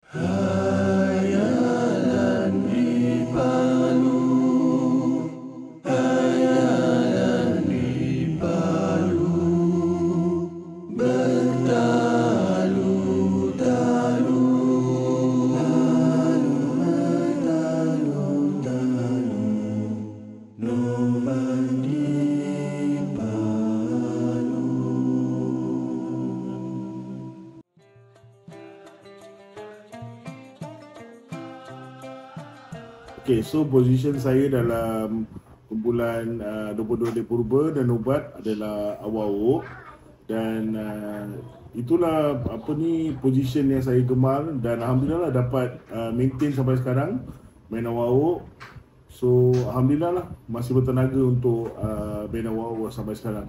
Hayalan di Palu, hayalan di Palu, bertalu-talu, bertalu-talu, nobat di Palu. Okay, so position saya dalam kumpulan 22 Day Purba dan Nobat adalah Awak-Awak. Dan itulah position yang saya gemar, dan alhamdulillah lah dapat maintain sampai sekarang main Awak-Awak. So alhamdulillah lah masih bertenaga untuk band Awak-Awak sampai sekarang.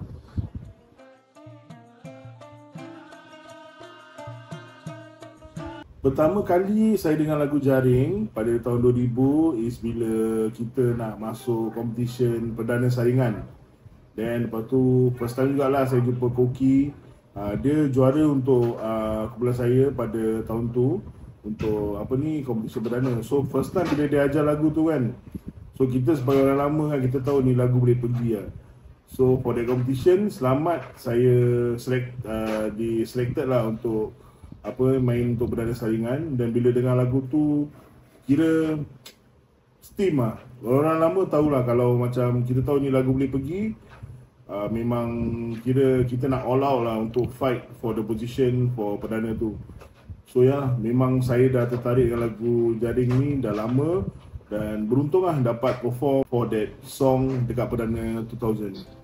Pertama kali saya dengar lagu Jaring pada tahun 2000 is bila kita nak masuk competition perdana saringan. Dan lepas tu first time jugalah saya jumpa Koki. Dia juara untuk kumpulan saya pada tahun tu untuk competition perdana. So first time bila dia ajar lagu tu kan, so kita sebagai orang lama kan, kita tahu ni lagu boleh pergi lah. So for the competition, selamat saya selected lah untuk main untuk perdana saringan. Dan bila dengar lagu tu kira steam lah. Orang lama tahulah kalau macam kita tahu ni lagu boleh pergi, memang kira kita nak all out lah untuk fight for the position for perdana tu. So ya, memang saya dah tertarik dengan lagu Jaring ni dah lama, dan beruntung lah dapat perform for that song dekat perdana 2000.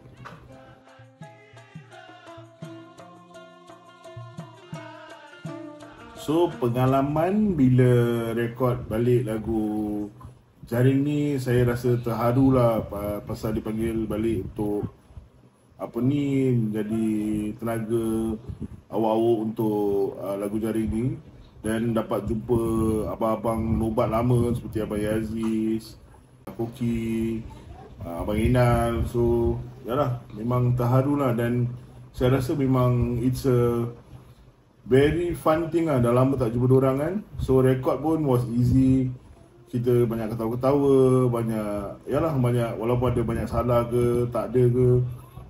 So pengalaman bila rekod balik lagu Jaring ni, saya rasa terharu lah pasal dipanggil balik untuk menjadi tenaga Awak-Awak untuk lagu Jaring ni. Dan dapat jumpa abang-abang Nobat lama seperti Abang Yaziz, Koki, Abang Inal. So yalah, memang terharu lah, dan saya rasa memang it's a very fun thing lah. Dah lama tak jumpa diorang kan. So record pun was easy. Kita banyak ketawa-ketawa, banyak walaupun ada banyak salah ke, tak ada ke,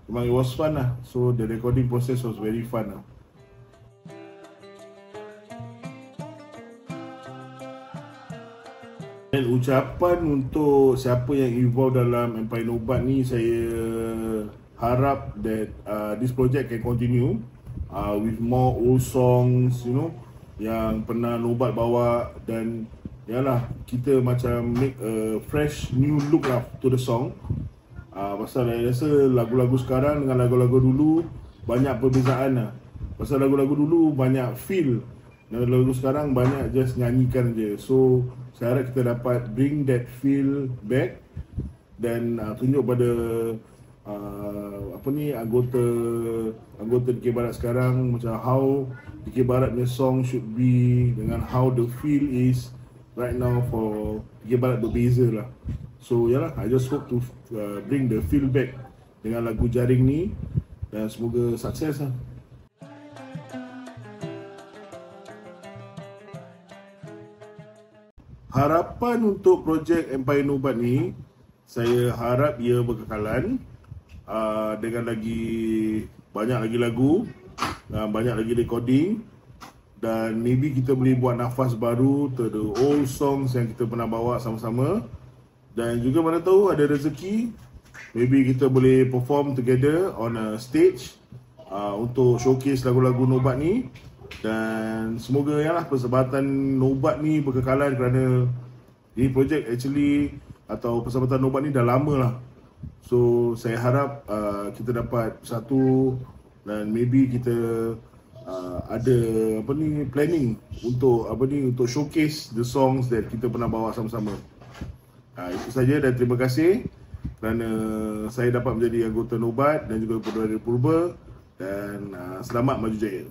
memang it was fun lah. So the recording process was very fun lah. Dan ucapan untuk siapa yang involved dalam Empire Nobat ni, saya harap that this project can continue with more old songs, yang pernah Nobat bawa. Dan yalah, kita macam make a fresh new look lah to the song. Pasal saya rasa lagu-lagu sekarang dengan lagu-lagu dulu banyak perbezaan lah. Pasal lagu-lagu dulu banyak feel, dan lagu sekarang banyak just nyanyikan je. So saya harap kita dapat bring that feel back, dan tunjuk pada anggota DK Barat sekarang macam how DK Barat punya song should be, dengan how the feel is right now for DK Barat berbeza lah. So yalah, I just hope to bring the feel back dengan lagu Jaring ni, dan semoga sukses lah. Harapan untuk projek Empire Nobat ni, saya harap ia berkekalan dengan banyak lagi lagu, banyak lagi recording, dan maybe kita boleh buat nafas baru to the old songs yang kita pernah bawa sama-sama. Dan juga mana tahu ada rezeki, maybe kita boleh perform together on a stage untuk showcase lagu-lagu Nobat ni. Dan semoga persahabatan Nobat ni berkekalan, kerana ini projek actually atau persahabatan Nobat ni dah lama lah. So saya harap kita dapat satu, dan maybe kita ada planning untuk untuk showcase the songs that kita pernah bawa sama-sama. Itu saja, dan terima kasih kerana saya dapat menjadi anggota Nobat dan juga Perdana Purba, dan selamat maju jaya.